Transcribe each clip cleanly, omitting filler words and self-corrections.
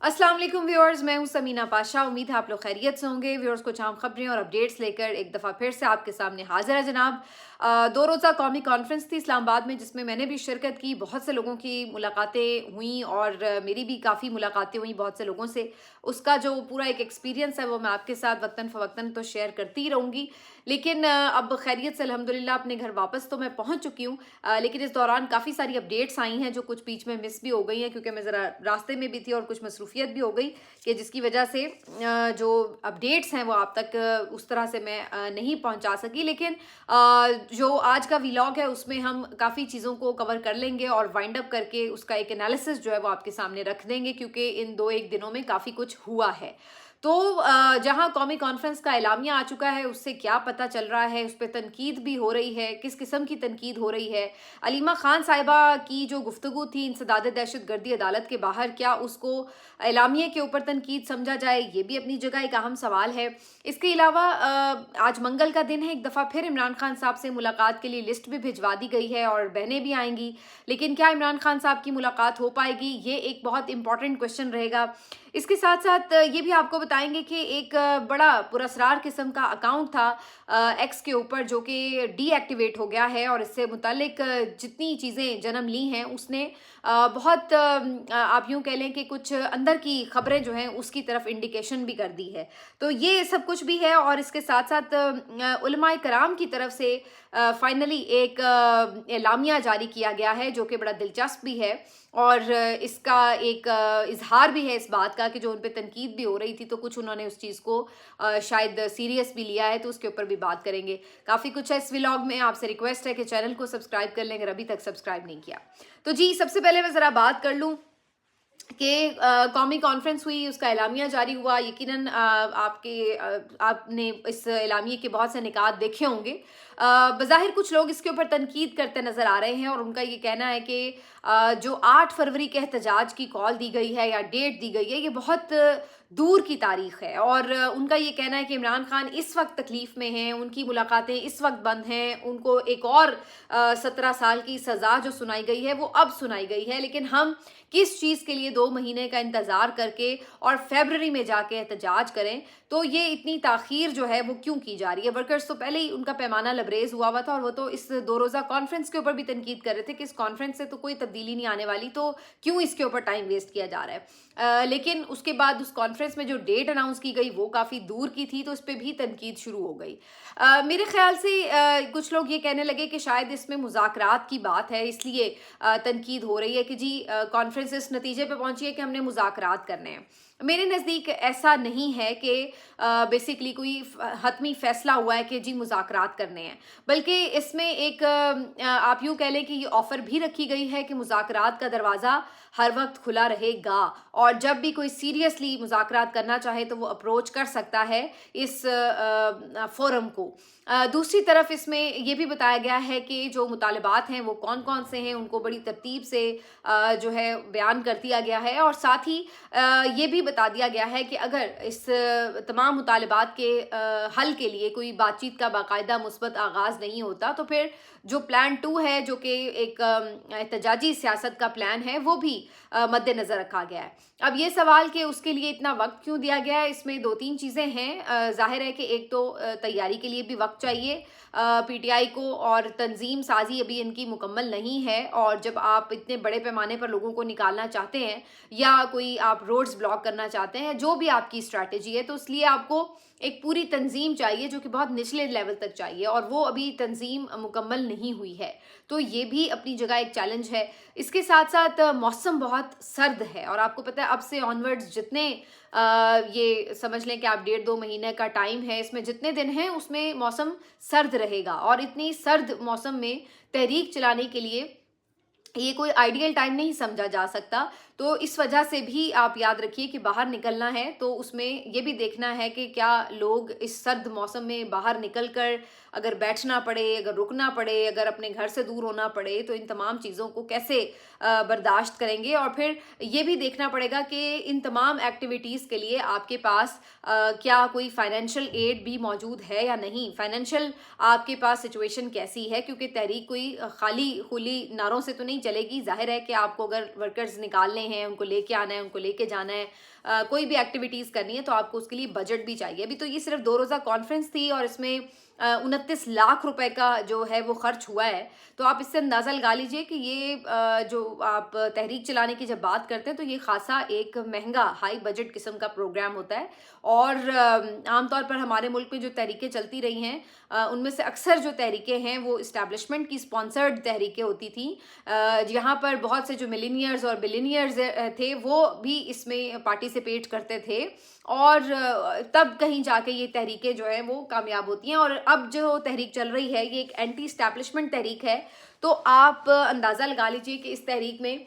अस्सलाम वालेकुम व्यूअर्स, मैं हूं समीना पाशा। उम्मीद है आप लोग खैरियत से होंगे। व्यूअर्स, कुछ अहम खबरें और अपडेट्स लेकर एक दफ़ा फिर से आपके सामने हाजिर है जनाब। 2 रोज़ा कौमी कॉन्फ्रेंस थी इस्लामाबाद में, जिसमें मैंने भी शिरकत की। बहुत से लोगों की मुलाकातें हुई और मेरी भी काफ़ी मुलाकातें हुई बहुत से लोगों से। उसका जो पूरा एक एक्सपीरियंस है वो मैं आपके साथ वक्तन फ़वक्तन तो शेयर करती ही रहूँगी। लेकिन अब खैरियत से अल्हम्दुलिल्लाह अपने घर वापस तो मैं पहुँच चुकी हूँ। लेकिन इस दौरान काफ़ी सारी अपडेट्स आई हैं जो कुछ बीच में मिस भी हो गई हैं, क्योंकि मैं ज़रा रास्ते में भी थी और कुछ मसरूफियत भी हो गई, कि जिसकी वजह से जो अपडेट्स हैं वो आप तक उस तरह से मैं नहीं पहुंचा सकी। लेकिन जो आज का व्लॉग है उसमें हम काफ़ी चीज़ों को कवर कर लेंगे और वाइंड अप करके उसका एक एनालिसिस जो है वो आपके सामने रख देंगे, क्योंकि इन 2-1 दिनों में काफ़ी कुछ हुआ है। तो जहां कौमी कॉन्फ्रेंस का एलामिया आ चुका है, उससे क्या पता चल रहा है, उस पर तनकीद भी हो रही है। किस किस्म की तनकीद हो रही है? अलीमा खान साहिबा की जो गुफ्तगू थी इंसदाद दहशत गर्दी अदालत के बाहर, क्या उसको एलामिया के ऊपर तनकीद समझा जाए? ये भी अपनी जगह एक अहम सवाल है। इसके अलावा आज मंगल का दिन है, एक दफ़ा फिर इमरान खान साहब से मुलाकात के लिए लिस्ट भी भिजवा दी गई है और बहनें भी आएंगी। लेकिन क्या इमरान खान साहब की मुलाकात हो पाएगी? ये एक बहुत इंपॉर्टेंट क्वेश्चन रहेगा। इसके साथ साथ ये भी आपको बताएंगे कि एक बड़ा पुरस्रार किस्म का अकाउंट था एक्स के ऊपर, जो कि डीएक्टिवेट हो गया है और इससे मुतालिक जितनी चीज़ें जन्म ली हैं उसने बहुत आप यूँ कह लें कि कुछ अंदर की खबरें जो हैं उसकी तरफ इंडिकेशन भी कर दी है। तो ये सब कुछ भी है और इसके साथ साथ उलमाए कराम की तरफ से फाइनली एक एलामिया जारी किया गया है, जो कि बड़ा दिलचस्प भी है और इसका एक इजहार भी है इस बात का कि जो उन पे तनकीद भी हो रही थी, तो कुछ उन्होंने उस चीज़ को शायद सीरियस भी लिया है, तो उसके ऊपर भी बात करेंगे। काफ़ी कुछ है इस व्लॉग में। आपसे रिक्वेस्ट है कि चैनल को सब्सक्राइब कर लें अगर अभी तक सब्सक्राइब नहीं किया तो। जी, सबसे पहले मैं ज़रा बात कर लूँ कि कौमी कॉन्फ्रेंस हुई, उसका एलामिया जारी हुआ। यकीनन आपने इस एलामिये के बहुत से निकात देखे होंगे। बज़ाहिर कुछ लोग इसके ऊपर तनकीद करते नज़र आ रहे हैं और उनका ये कहना है कि जो 8 फरवरी के एहतजाज की कॉल दी गई है या डेट दी गई है, ये बहुत दूर की तारीख है और उनका ये कहना है कि इमरान खान इस वक्त तकलीफ़ में हैं, उनकी मुलाकातें इस वक्त बंद हैं, उनको एक और 17 साल की सज़ा जो सुनाई गई है वो अब सुनाई गई है। लेकिन हम किस चीज़ के लिए 2 महीने का इंतज़ार करके और फरवरी में जाके एहतजाज करें? तो ये इतनी ताख़ीर जो है वो क्यों की जा रही है? वर्कर्स तो पहले ही उनका पैमाना लबरेज़ हुआ हुआ था और वो तो इस 2 रोज़ा कॉन्फ्रेंस के ऊपर भी तनकीद कर रहे थे कि इस कॉन्फ्रेंस से तो कोई तब्दीली नहीं आने वाली, तो क्यों इसके ऊपर टाइम वेस्ट किया जा रहा है? लेकिन उसके बाद उस कॉन्फ्रेंस में जो डेट अनाउंस की गई वो काफ़ी दूर की थी, तो इस पर भी तनकीद शुरू हो गई। मेरे ख्याल से कुछ लोग ये कहने लगे कि शायद इसमें मुज़ाकरात की बात है, इसलिए तनकीद हो रही है कि जी कॉन्फ्रेंस इस नतीजे पे पहुंची है कि हमने मुज़ाकरात करने हैं। मेरे नज़दीक ऐसा नहीं है कि बेसिकली कोई हतमी फ़ैसला हुआ है कि जी मुज़ाकरात करने हैं, बल्कि इसमें एक आप यूँ कह लें कि ये ऑफ़र भी रखी गई है कि मुज़ाकरात का दरवाज़ा हर वक्त खुला रहेगा और जब भी कोई सीरियसली मुज़ाकरात करना चाहे तो वो अप्रोच कर सकता है इस फोरम को। दूसरी तरफ इसमें ये भी बताया गया है कि जो मुतालबात हैं वो कौन कौन से हैं, उनको बड़ी तरतीब से जो है बयान कर दिया गया है और साथ ही ये भी बता दिया गया है कि अगर इस तमाम मुतालबात के हल के लिए कोई बातचीत का बाकायदा मुस्बत आगाज़ नहीं होता, तो फिर जो प्लान 2 है, जो कि एक एहतजाजी सियासत का प्लान है, वो भी मद्देनज़र रखा गया है। अब ये सवाल कि उसके लिए इतना वक्त क्यों दिया गया है, इसमें 2-3 चीज़ें हैं। ज़ाहिर है कि एक तो तैयारी के लिए भी वक्त चाहिए पीटीआई को, और तंजीम साजी अभी इनकी मुकम्मल नहीं है और जब आप इतने बड़े पैमाने पर लोगों को निकालना चाहते हैं या कोई आप रोड्स ब्लॉक करना चाहते हैं, जो भी आपकी स्ट्रैटेजी है, तो इसलिए आपको एक पूरी तंजीम चाहिए जो कि बहुत निचले लेवल तक चाहिए और वो अभी तंजीम मुकम्मल नहीं हुई है। तो ये भी अपनी जगह एक चैलेंज है। इसके साथ साथ मौसम बहुत सर्द है और आपको पता है अब से ऑनवर्ड्स जितने ये समझ लें कि आप 1.5-2 महीने का टाइम है, इसमें जितने दिन हैं उसमें मौसम सर्द रहेगा और इतनी सर्द मौसम में तहरीक चलाने के लिए ये कोई आइडियल टाइम नहीं समझा जा सकता। तो इस वजह से भी आप याद रखिए कि बाहर निकलना है तो उसमें ये भी देखना है कि क्या लोग इस सर्द मौसम में बाहर निकल कर अगर बैठना पड़े, अगर रुकना पड़े, अगर अपने घर से दूर होना पड़े, तो इन तमाम चीज़ों को कैसे बर्दाश्त करेंगे। और फिर ये भी देखना पड़ेगा कि इन तमाम एक्टिविटीज़ के लिए आपके पास क्या कोई फाइनेंशियल एड भी मौजूद है या नहीं, फाइनेंशियल आपके पास सिचुएशन कैसी है, क्योंकि तहरीक कोई खाली खुली नारों से तो नहीं चलेगी। जाहिर है कि आपको अगर वर्कर्स निकालने ہیں, उनको लेके आना है, उनको लेके जाना है, कोई भी एक्टिविटीज़ करनी है तो आपको उसके लिए बजट भी चाहिए. अभी तो ये सिर्फ 2 रोज़ा कॉन्फ्रेंस थी और इसमें 29 लाख रुपए का जो है वो खर्च हुआ है. तो आप इससे अंदाज़ा लगा लीजिए कि ये जो आप तहरीक चलाने की जब बात करते हैं तो ये खासा एक महंगा हाई बजट किस्म का प्रोग्राम होता है. और आमतौर पर हमारे मुल्क में जो तहरीकें चलती रही हैं उनमें से अक्सर जो तहरीकें हैं वो इस्टेब्लिशमेंट की स्पॉन्सर्ड तहरीकें होती थी, जहाँ पर बहुत से जो मिलीनियर्स और बिलीनियर्स थे वो भी इसमें पार्टिसिपेट करते थे और तब कहीं जाके ये तहरीकें जो हैं वो कामयाब होती हैं. और अब जो तहरीक चल रही है ये एक एंटी इस्टेब्लिशमेंट तहरीक है. तो आप अंदाज़ा लगा लीजिए कि इस तहरीक में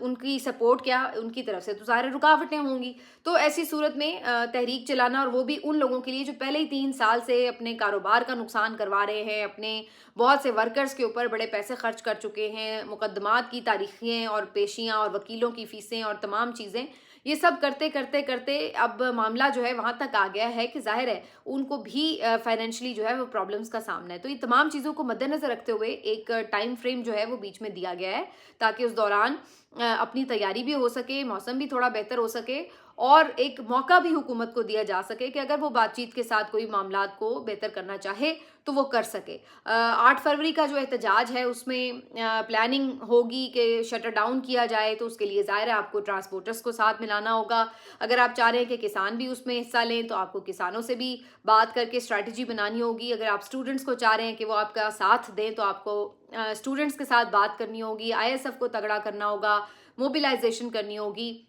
उनकी सपोर्ट क्या, उनकी तरफ से तो ज़ाहिर रुकावटें होंगी. तो ऐसी सूरत में तहरीक चलाना, और वो भी उन लोगों के लिए जो पहले ही 3 साल से अपने कारोबार का नुकसान करवा रहे हैं, अपने बहुत से वर्कर्स के ऊपर बड़े पैसे खर्च कर चुके हैं, मुकदमात की तारीखें और पेशियाँ और वकीलों की फ़ीसें और तमाम चीज़ें, ये सब करते करते करते अब मामला जो है वहाँ तक आ गया है कि ज़ाहिर है उनको भी फाइनेंशियली जो है वो प्रॉब्लम्स का सामना है. तो ये तमाम चीज़ों को मद्देनज़र रखते हुए एक टाइम फ्रेम जो है वो बीच में दिया गया है ताकि उस दौरान अपनी तैयारी भी हो सके, मौसम भी थोड़ा बेहतर हो सके और एक मौका भी हुकूमत को दिया जा सके कि अगर वो बातचीत के साथ कोई मामलात को बेहतर करना चाहे तो वो कर सके. 8 फरवरी का जो एहतजाज है उसमें प्लानिंग होगी कि शटर डाउन किया जाए, तो उसके लिए ज़ाहिर है आपको ट्रांसपोर्टर्स को साथ मिलाना होगा. अगर आप चाह रहे हैं कि किसान भी उसमें हिस्सा लें तो आपको किसानों से भी बात करके स्ट्रैटेजी बनानी होगी. अगर आप स्टूडेंट्स को चाह रहे हैं कि वो आपका साथ दें तो आपको स्टूडेंट्स के साथ बात करनी होगी, ISF को तगड़ा करना होगा, मोबिलाइजेशन करनी होगी.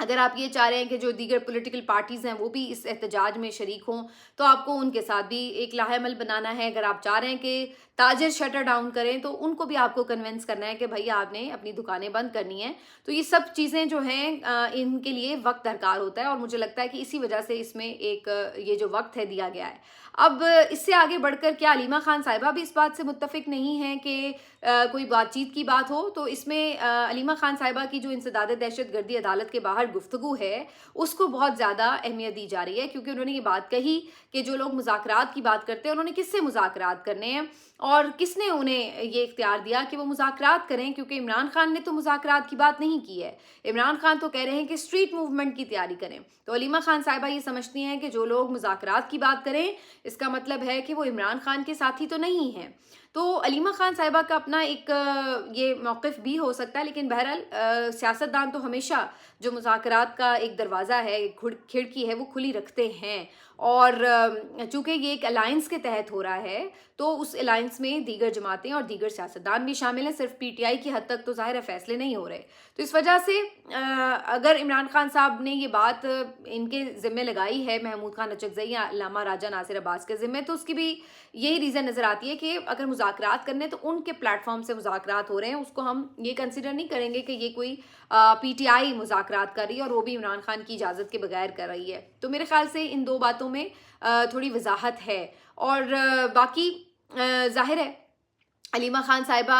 अगर आप ये चाह रहे हैं कि जो दीगर पॉलिटिकल पार्टीज़ हैं वो भी इस एहतजाज में शरीक हों तो आपको उनके साथ भी एक लाहेमल बनाना है. अगर आप चाह रहे हैं कि ताजिर शटर डाउन करें तो उनको भी आपको कन्विंस करना है कि भाई आपने अपनी दुकानें बंद करनी हैं. तो ये सब चीज़ें जो हैं इनके लिए वक्त दरकार होता है और मुझे लगता है कि इसी वजह से इसमें एक ये जो वक्त है दिया गया है. अब इससे आगे बढ़कर क्या अलीमा खान साहिबा भी इस बात से मुत्तफिक नहीं है कि कोई बातचीत की बात हो? तो इसमें अलीमा खान साहिबा की जो इंसदाद दहशतगर्दी अदालत के बाहर गुफ्तगू है उसको बहुत ज़्यादा अहमियत दी जा रही है, क्योंकि उन्होंने ये बात कही कि जो लोग मुज़ाकरात की बात करते हैं उन्होंने किससे मुज़ाकरात करने हैं और किसने उन्हें ये इख्तियार दिया कि वो मुज़ाकरात करें, क्योंकि इमरान खान ने तो मुज़ाकरात की बात नहीं की है. इमरान खान तो कह रहे हैं कि स्ट्रीट मूवमेंट की तैयारी करें. तो अलीमा खान साहिबा ये समझती हैं कि जो लोग मुज़ाकरात की बात करें इसका मतलब है कि वो इमरान खान के साथी तो नहीं हैं. तो अलीमा खान साहिबा का अपना एक ये मौक़िफ़ भी हो सकता है, लेकिन बहरहाल सियासतदान तो हमेशा जो मुज़ाकरात का एक दरवाज़ा है, खिड़की है, वो खुली रखते हैं. और चूँकि ये एक अलायंस के तहत हो रहा है तो उस अलायंस में दीगर जमातें और दीगर सियासतदान भी शामिल हैं. सिर्फ PTI की हद तक तो ज़ाहिर है फ़ैसले नहीं हो रहे. तो इस वजह से अगर इमरान खान साहब ने ये बात इनके ज़िम्मे लगाई है, महमूद खान अचकज़ई या अल्लामा राजा नासिर अब्बास के ज़िम्मे, तो उसकी भी यही रीज़न नज़र आती है कि अगर मुज़ाकरात करने तो उनके प्लेटफॉर्म से मुज़ाकरात हो रहे हैं, उसको हम ये कंसिडर नहीं करेंगे कि ये कोई PTI मुज़ाकरात कर रही है और वो भी इमरान खान की इजाज़त के बगैर कर रही है. तो मेरे ख्याल से इन 2 बातों में थोड़ी वजाहत है. और बाकी ज़ाहिर है अलीमा खान साहिबा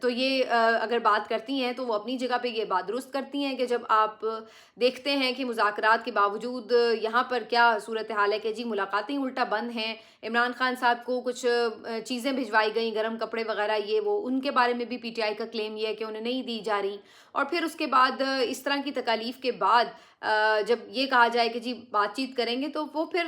तो ये अगर बात करती हैं तो वो अपनी जगह पे ये बात दुरुस्त करती हैं कि जब आप देखते हैं कि मुज़ाकरात के बावजूद यहाँ पर क्या सूरत हाल है कि जी मुलाकातें उल्टा बंद हैं, इमरान खान साहब को कुछ चीज़ें भिजवाई गई, गर्म कपड़े वगैरह, ये वो, उनके बारे में भी PTI का क्लेम ये है कि उन्हें नहीं दी जा रही. और फिर उसके बाद इस तरह की तकालीफ के बाद जब ये कहा जाए कि जी बातचीत करेंगे तो वो फिर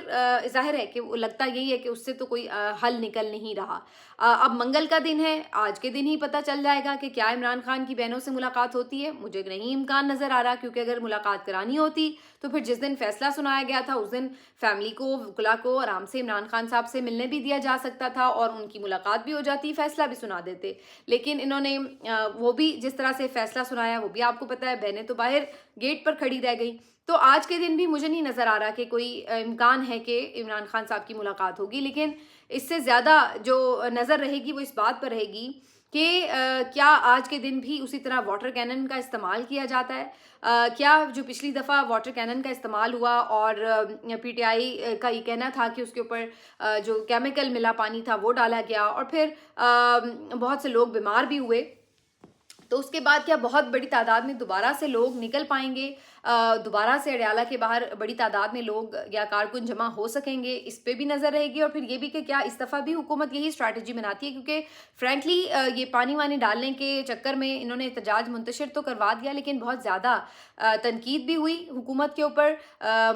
ज़ाहिर है कि वो लगता यही है कि उससे तो कोई हल निकल नहीं रहा. अब मंगल का दिन है, आज के दिन ही पता चल जाएगा कि क्या इमरान खान की बहनों से मुलाकात होती है. मुझे नहीं इम्कान नज़र आ रहा, क्योंकि अगर मुलाकात करानी होती तो फिर जिस दिन फैसला सुनाया गया था उस दिन फैमिली को, वकुला को आराम से इमरान खान साहब से मिलने भी दिया जा सकता था और उनकी मुलाकात भी हो जाती, फैसला भी सुना देते. लेकिन इन्होंने वो भी जिस तरह से फैसला सुनाया वो भी आपको पता है, बहनें तो बाहर गेट पर खड़ी रह गई. तो आज के दिन भी मुझे नहीं नज़र आ रहा कि कोई इम्कान है कि इमरान खान साहब की मुलाकात होगी. लेकिन इससे ज़्यादा जो नज़र रहेगी वो इस बात पर रहेगी कि क्या आज के दिन भी उसी तरह वाटर कैनन का इस्तेमाल किया जाता है. क्या जो पिछली दफ़ा वाटर कैनन का इस्तेमाल हुआ और PTI का ये कहना था कि उसके ऊपर जो केमिकल मिला पानी था वो डाला गया और फिर बहुत से लोग बीमार भी हुए. تو اس کے بعد کیا بہت بڑی تعداد میں دوبارہ سے لوگ نکل پائیں گے، دوبارہ سے اڈیالہ کے باہر بڑی تعداد میں لوگ یا کارکن جمع ہو سکیں گے، اس پہ بھی نظر رہے گی. اور پھر یہ بھی کہ کیا اس دفعہ بھی حکومت یہی اسٹریٹجی بناتی ہے، کیونکہ فرینکلی یہ پانی وانی ڈالنے کے چکر میں انہوں نے احتجاج منتشر تو کروا دیا، لیکن بہت زیادہ تنقید بھی ہوئی حکومت کے اوپر،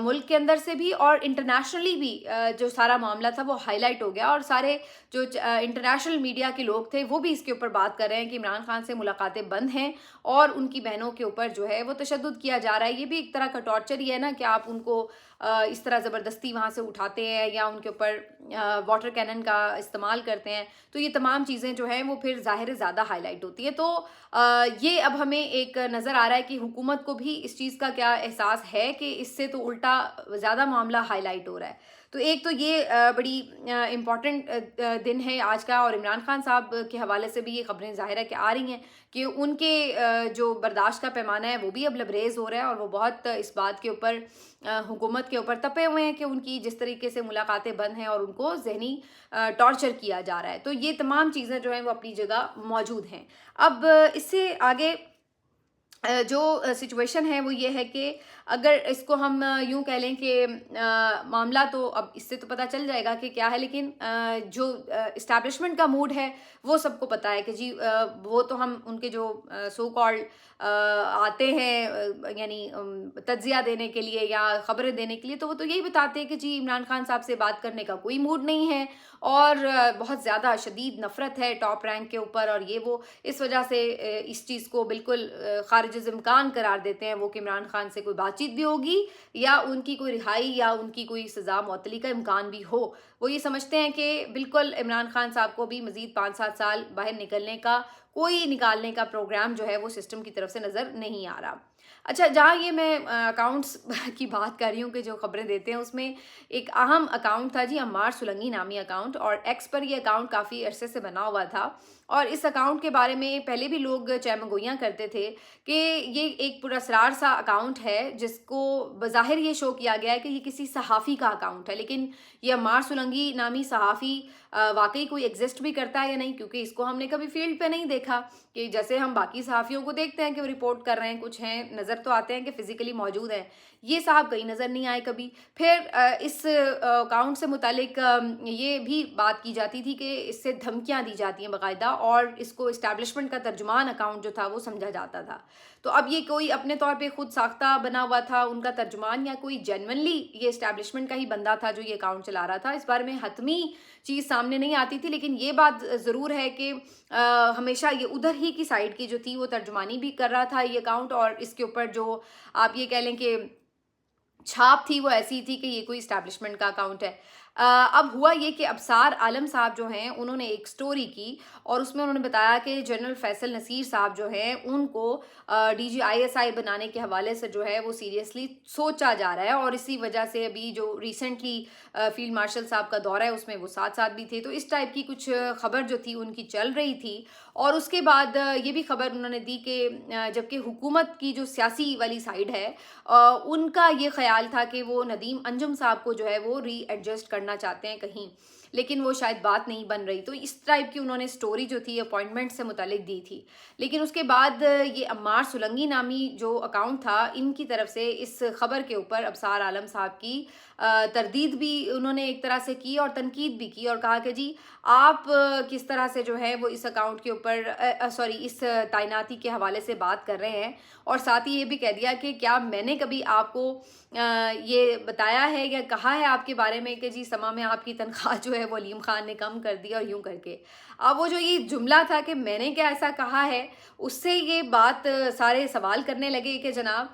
ملک کے اندر سے بھی اور انٹرنیشنلی بھی. جو سارا معاملہ تھا وہ ہائی لائٹ ہو گیا، اور سارے جو انٹرنیشنل میڈیا کے لوگ تھے وہ بھی اس کے اوپر بات کر رہے ہیں کہ عمران خان سے ملاقاتیں بند ہیں اور ان کی بہنوں کے اوپر جو ہے وہ تشدد کیا جا رہا ہے. یہ بھی ایک طرح کا ٹارچر ہی ہے نا کہ آپ ان کو اس طرح زبردستی وہاں سے اٹھاتے ہیں یا ان کے اوپر واٹر کینن کا استعمال کرتے ہیں. تو یہ تمام چیزیں جو ہیں وہ پھر ظاہر زیادہ ہائی لائٹ ہوتی ہیں. تو یہ اب ہمیں ایک نظر آ رہا ہے کہ حکومت کو بھی اس چیز کا کیا احساس ہے کہ اس سے تو الٹا زیادہ معاملہ ہائی لائٹ ہو رہا ہے. تو ایک تو یہ بڑی امپورٹنٹ دن ہے آج کا، اور عمران خان صاحب کے حوالے سے بھی یہ خبریں ظاہر ہے کہ آ رہی ہیں کہ ان کے جو برداشت کا پیمانہ ہے وہ بھی اب لبریز ہو رہا ہے، اور وہ بہت اس بات کے اوپر حکومت کے اوپر تپے ہوئے ہیں کہ ان کی جس طریقے سے ملاقاتیں بند ہیں اور ان کو ذہنی ٹارچر کیا جا رہا ہے. تو یہ تمام چیزیں جو ہیں وہ اپنی جگہ موجود ہیں. اب اس سے آگے جو سچویشن ہے وہ یہ ہے کہ اگر اس کو ہم یوں کہہ لیں کہ معاملہ تو اب اس سے تو پتہ چل جائے گا کہ کیا ہے، لیکن جو اسٹیبلشمنٹ کا موڈ ہے وہ سب کو پتہ ہے کہ جی وہ تو ہم ان کے جو سو کالڈ آتے ہیں یعنی تجزیہ دینے کے لیے یا خبریں دینے کے لیے، تو وہ تو یہی بتاتے ہیں کہ جی عمران خان صاحب سے بات کرنے کا کوئی موڈ نہیں ہے اور بہت زیادہ شدید نفرت ہے ٹاپ رینک کے اوپر، اور یہ وہ اس وجہ سے اس چیز کو بالکل خارج از امکان قرار دیتے ہیں وہ کہ عمران خان سے کوئی بات چیت بھی ہوگی یا ان کی کوئی رہائی یا ان کی کوئی سزا معطلی کا امکان بھی ہو. وہ یہ سمجھتے ہیں کہ بالکل عمران خان صاحب کو بھی مزید 5-7 سال باہر نکلنے کا کوئی نکالنے کا پروگرام جو ہے وہ سسٹم کی طرف سے نظر نہیں آ رہا. اچھا، جہاں یہ میں اکاؤنٹس کی بات کر رہی ہوں کہ جو خبریں دیتے ہیں، اس میں ایک اہم اکاؤنٹ تھا جی عمار سلنگی نامی اکاؤنٹ، اور ایکس پر یہ اکاؤنٹ کافی عرصے سے بنا ہوا تھا. اور اس اکاؤنٹ کے بارے میں پہلے بھی لوگ چیمگوئیاں کرتے تھے کہ یہ ایک پراسرار سا اکاؤنٹ ہے جس کو بظاہر یہ شو کیا گیا ہے کہ یہ کسی صحافی کا اکاؤنٹ ہے، لیکن یہ عمار سلنگی نامی صحافی واقعی کوئی ایگزسٹ بھی کرتا ہے یا نہیں، کیونکہ اس کو ہم نے کبھی فیلڈ پہ نہیں دیکھا کہ جیسے ہم باقی صحافیوں کو دیکھتے ہیں کہ وہ رپورٹ کر رہے ہیں، کچھ ہیں نظر تو آتے ہیں کہ فزیکلی موجود ہیں، یہ صاحب کہیں نظر نہیں آئے کبھی. پھر اس اکاؤنٹ سے متعلق یہ بھی بات کی جاتی تھی کہ اس سے دھمکیاں دی جاتی ہیں باقاعدہ، اور اس کو اسٹیبلشمنٹ کا ترجمان اکاؤنٹ جو تھا وہ سمجھا جاتا تھا. تو اب یہ کوئی اپنے طور پہ خود ساختہ بنا ہوا تھا ان کا ترجمان، یا کوئی جینونلی یہ اسٹیبلشمنٹ کا ہی بندہ تھا جو یہ اکاؤنٹ چلا رہا تھا، اس بارے میں حتمی چیز سامنے نہیں آتی تھی. لیکن یہ بات ضرور ہے کہ ہمیشہ یہ ادھر ہی کی سائڈ کی جو تھی وہ ترجمانی بھی کر رہا تھا یہ اکاؤنٹ، اور اس کے اوپر جو آپ یہ کہہ لیں کہ چھاپ تھی وہ ایسی تھی کہ یہ کوئی اسٹیبلشمنٹ کا اکاؤنٹ ہے. اب ہوا یہ کہ ابصار عالم صاحب جو ہیں انہوں نے ایک سٹوری کی، اور اس میں انہوں نے بتایا کہ جنرل فیصل نصیر صاحب جو ہیں ان کو D G I S I بنانے کے حوالے سے جو ہے وہ سیریسلی سوچا جا رہا ہے، اور اسی وجہ سے ابھی جو ریسنٹلی فیلڈ مارشل صاحب کا دورہ ہے اس میں وہ ساتھ بھی تھے. تو اس ٹائپ کی کچھ خبر جو تھی ان کی چل رہی تھی. اور اس کے بعد یہ بھی خبر انہوں نے دی کہ جبکہ حکومت کی جو سیاسی والی سائڈ ہے ان کا یہ خیال تھا کہ وہ ندیم انجم صاحب کو جو ہے وہ ری ایڈجسٹ کرنا چاہتے ہیں کہیں، لیکن وہ شاید بات نہیں بن رہی. تو اس ٹائپ کی انہوں نے سٹوری جو تھی اپوائنٹمنٹ سے متعلق دی تھی. لیکن اس کے بعد یہ عمار سلنگی نامی جو اکاؤنٹ تھا ان کی طرف سے اس خبر کے اوپر ابصار عالم صاحب کی تردید بھی انہوں نے ایک طرح سے کی اور تنقید بھی کی، اور کہا کہ جی آپ کس طرح سے جو ہے وہ اس اکاؤنٹ کے اوپر اس تعیناتی کے حوالے سے بات کر رہے ہیں. اور ساتھ ہی یہ بھی کہہ دیا کہ کیا میں نے کبھی آپ کو یہ بتایا ہے یا کہا ہے آپ کے بارے میں کہ جی سما میں آپ کی تنخواہ جو ہے وہ علیم خان نے کم کر دی اور یوں کر کے. اب وہ جو یہ جملہ تھا کہ میں نے کیا ایسا کہا ہے، اس سے یہ بات سارے سوال کرنے لگے کہ جناب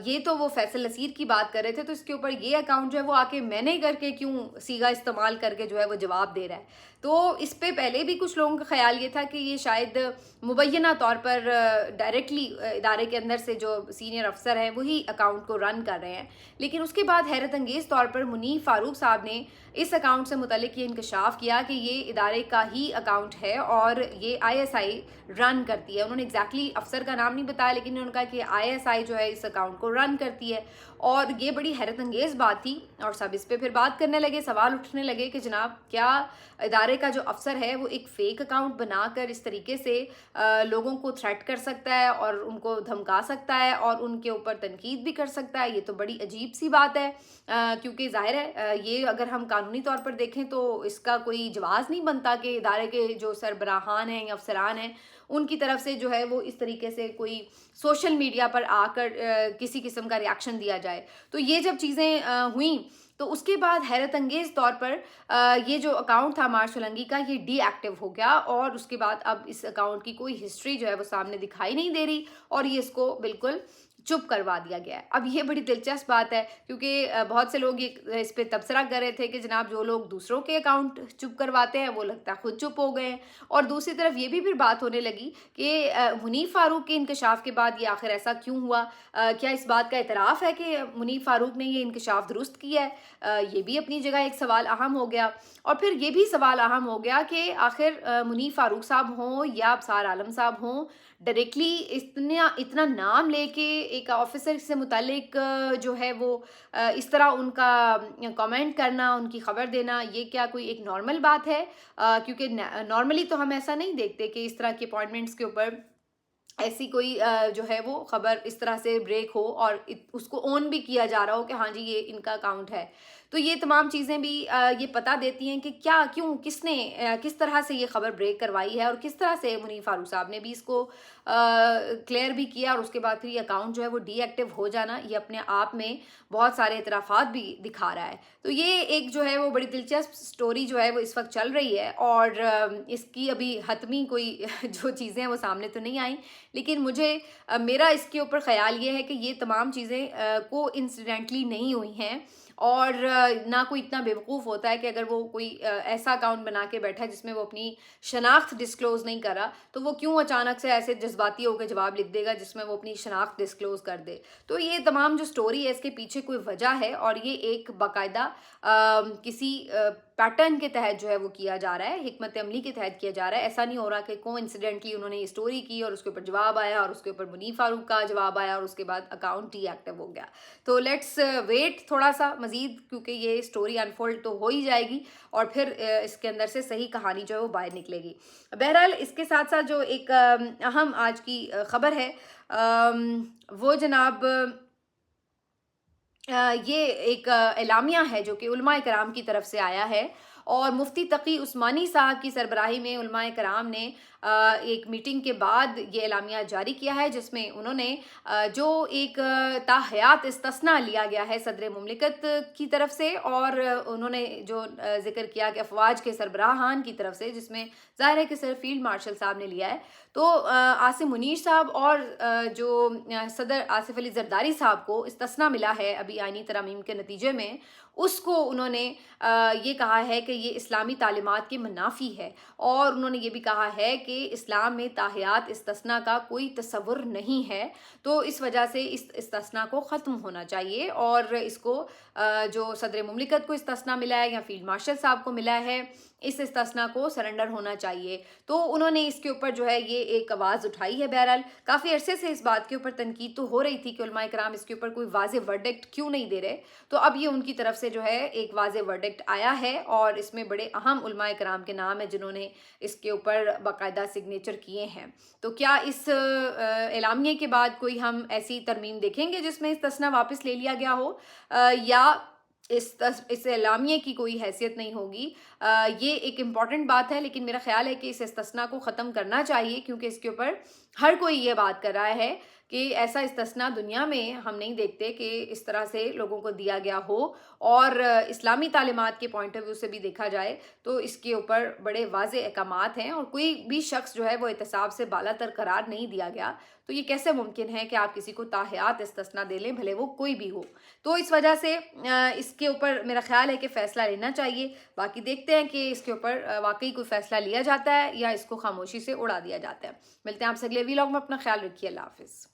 یہ تو وہ فیصل نصیر کی بات کر رہے تھے، تو اس کے اوپر یہ اکاؤنٹ جو ہے وہ آ کے میں نے کر کے کیوں سیگا استعمال کر کے جو ہے وہ جواب دے رہا ہے. تو اس پہ پہلے بھی کچھ لوگوں کا خیال یہ تھا کہ یہ شاید مبینہ طور پر ڈائریکٹلی ادارے کے اندر سے جو سینئر افسر ہیں وہی اکاؤنٹ کو رن کر رہے ہیں. لیکن اس کے بعد حیرت انگیز طور پر منیف فاروق صاحب نے اس اکاؤنٹ سے متعلق متعلق یہ انکشاف کیا کہ یہ ادارے کا ہی اکاؤنٹ ہے اور یہ ISI رن کرتی ہے. انہوں نے ایگزیکٹلی افسر کا نام نہیں بتایا لیکن انہوں نے کہا کہ ISI جو ہے اس اکاؤنٹ کو رن کرتی ہے, اور یہ بڑی حیرت انگیز بات تھی. اور سب اس پہ پھر بات کرنے لگے, سوال اٹھنے لگے کہ جناب کیا ادارے کا جو افسر ہے وہ ایک فیک اکاؤنٹ بنا کر اس طریقے سے لوگوں کو تھریٹ کر سکتا ہے اور ان کو دھمکا سکتا ہے اور ان کے اوپر تنقید بھی کر سکتا ہے؟ یہ تو بڑی عجیب سی بات ہے, کیونکہ ظاہر ہے یہ اگر ہم قانونی طور پر دیکھیں تو اس کا کوئی جواز نہیں بنتا کہ ادارے کے جو سربراہان ہیں یا افسران ہیں ان کی طرف سے جو ہے وہ اس طریقے سے کوئی سوشل میڈیا پر آ کر کسی قسم کا ریاکشن دیا جائے. تو یہ جب چیزیں ہوئیں تو اس کے بعد حیرت انگیز طور پر یہ جو اکاؤنٹ تھا عمار سولنگی کا یہ ڈی ایکٹیو ہو گیا, اور اس کے بعد اب اس اکاؤنٹ کی کوئی ہسٹری جو ہے وہ سامنے دکھائی نہیں دے رہی اور یہ اس کو بالکل چپ کروا دیا گیا ہے. اب یہ بڑی دلچسپ بات ہے کیونکہ بہت سے لوگ اس پہ تبصرہ کر رہے تھے کہ جناب جو لوگ دوسروں کے اکاؤنٹ چپ کرواتے ہیں وہ لگتا ہے خود چپ ہو گئے ہیں, اور دوسری طرف یہ بھی پھر بات ہونے لگی کہ منیف فاروق کے انکشاف کے بعد یہ آخر ایسا کیوں ہوا؟ کیا اس بات کا اعتراف ہے کہ منیف فاروق نے یہ انکشاف درست کیا ہے؟ یہ بھی اپنی جگہ ایک سوال اہم ہو گیا. اور پھر یہ بھی سوال اہم ہو گیا کہ آخر منیف فاروق صاحب ہوں یا ابصار عالم صاحب ہوں, ڈائریکٹلی اتنا نام لے کے ایک آفیسر سے متعلق جو ہے وہ اس طرح ان کا کامنٹ کرنا, ان کی خبر دینا, یہ کیا کوئی ایک نارمل بات ہے؟ کیونکہ نارملی تو ہم ایسا نہیں دیکھتے کہ اس طرح کے اپوائنٹمنٹس کے اوپر ایسی کوئی جو ہے وہ خبر اس طرح سے بریک ہو اور اس کو اون بھی کیا جا رہا ہو کہ ہاں جی یہ ان کا اکاؤنٹ ہے. تو یہ تمام چیزیں بھی یہ پتہ دیتی ہیں کہ کیا کیوں کس نے کس طرح سے یہ خبر بریک کروائی ہے اور کس طرح سے منیف فاروق صاحب نے بھی اس کو کلیئر بھی کیا, اور اس کے بعد پھر یہ اکاؤنٹ جو ہے وہ ڈی ایکٹیو ہو جانا یہ اپنے آپ میں بہت سارے اعترافات بھی دکھا رہا ہے. تو یہ ایک جو ہے وہ بڑی دلچسپ سٹوری جو ہے وہ اس وقت چل رہی ہے, اور اس کی ابھی حتمی کوئی جو چیزیں ہیں وہ سامنے تو نہیں آئیں, لیکن مجھے میرا اس کے اوپر خیال یہ ہے کہ یہ تمام چیزیں کو انسیڈنٹلی نہیں ہوئی ہیں, اور نہ کوئی اتنا بیوقوف ہوتا ہے کہ اگر وہ کوئی ایسا اکاؤنٹ بنا کے بیٹھا ہے جس میں وہ اپنی شناخت ڈسکلوز نہیں کرا تو وہ کیوں اچانک سے ایسے جذباتی ہو کے جواب لکھ دے گا جس میں وہ اپنی شناخت ڈسکلوز کر دے. تو یہ تمام جو سٹوری ہے اس کے پیچھے کوئی وجہ ہے, اور یہ ایک باقاعدہ کسی پیٹرن کے تحت جو ہے وہ کیا جا رہا ہے, حکمت عملی کے تحت کیا جا رہا ہے. ایسا نہیں ہو رہا کہ کو انسیڈنٹلی انہوں نے یہ سٹوری کی اور اس کے اوپر جواب آیا اور اس کے اوپر منیف فاروق کا جواب آیا اور اس کے بعد اکاؤنٹ ڈی ایکٹیو ہو گیا. تو لیٹس ویٹ تھوڑا سا مزید, کیونکہ یہ سٹوری انفولڈ تو ہو ہی جائے گی اور پھر اس کے اندر سے صحیح کہانی جو ہے وہ باہر نکلے گی. بہرحال اس کے ساتھ ساتھ جو ایک اہم آج کی خبر ہے وہ جناب یہ ایک اعلامیہ ہے جو کہ علماء کرام کی طرف سے آیا ہے, اور مفتی تقی عثمانی صاحب کی سربراہی میں علماء کرام نے ایک میٹنگ کے بعد یہ اعلامیہ جاری کیا ہے, جس میں انہوں نے جو ایک تاحیات استثناء لیا گیا ہے صدر مملکت کی طرف سے, اور انہوں نے جو ذکر کیا کہ افواج کے سربراہان کی طرف سے, جس میں ظاہر ہے کہ صرف فیلڈ مارشل صاحب نے لیا ہے, تو عاصم منیر صاحب اور جو صدر آصف علی زرداری صاحب کو استثناء ملا ہے ابھی آئینی ترامیم کے نتیجے میں, اس کو انہوں نے یہ کہا ہے کہ یہ اسلامی تعلیمات کے منافی ہے, اور انہوں نے یہ بھی کہا ہے کہ اسلام میں تاحیات استثناء کا کوئی تصور نہیں ہے, تو اس وجہ سے اس استثناء کو ختم ہونا چاہیے, اور اس کو جو صدر مملکت کو استثناء ملا ہے یا فیلڈ مارشل صاحب کو ملا ہے اس استثناء کو سرنڈر ہونا چاہیے. تو انہوں نے اس کے اوپر جو ہے یہ ایک آواز اٹھائی ہے. بہرحال کافی عرصے سے اس بات کے اوپر تنقید تو ہو رہی تھی کہ علماء کرام اس کے اوپر کوئی واضح ورڈکٹ کیوں نہیں دے رہے, تو اب یہ ان کی طرف سے جو ہے ایک واضح ورڈکٹ آیا ہے, اور اس میں بڑے اہم علماء کرام کے نام ہیں جنہوں نے اس کے اوپر باقاعدہ سگنیچر کیے ہیں. تو کیا اس اعلامیے کے بعد کوئی ہم ایسی ترمیم دیکھیں گے جس میں استثناء واپس لے لیا گیا ہو, یا اس اعلامیے کی کوئی حیثیت نہیں ہوگی؟ یہ ایک امپورٹنٹ بات ہے, لیکن میرا خیال ہے کہ اس استثناء کو ختم کرنا چاہیے, کیونکہ اس کے اوپر ہر کوئی یہ بات کر رہا ہے کہ ایسا استثناء دنیا میں ہم نہیں دیکھتے کہ اس طرح سے لوگوں کو دیا گیا ہو, اور اسلامی تعلیمات کے پوائنٹ آف ویو سے بھی دیکھا جائے تو اس کے اوپر بڑے واضح احکامات ہیں, اور کوئی بھی شخص جو ہے وہ احتساب سے بالا تر قرار نہیں دیا گیا. تو یہ کیسے ممکن ہے کہ آپ کسی کو تاحیات استثناء دے لیں, بھلے وہ کوئی بھی ہو؟ تو اس وجہ سے اس کے اوپر میرا خیال ہے کہ فیصلہ لینا چاہیے. باقی دیکھتے ہیں کہ اس کے اوپر واقعی کوئی فیصلہ لیا جاتا ہے یا اس کو خاموشی سے اڑا دیا جاتا ہے. ملتے ہیں آپ سے اگلے ویلاگ میں, اپنا خیال رکھیے, اللہ حافظ.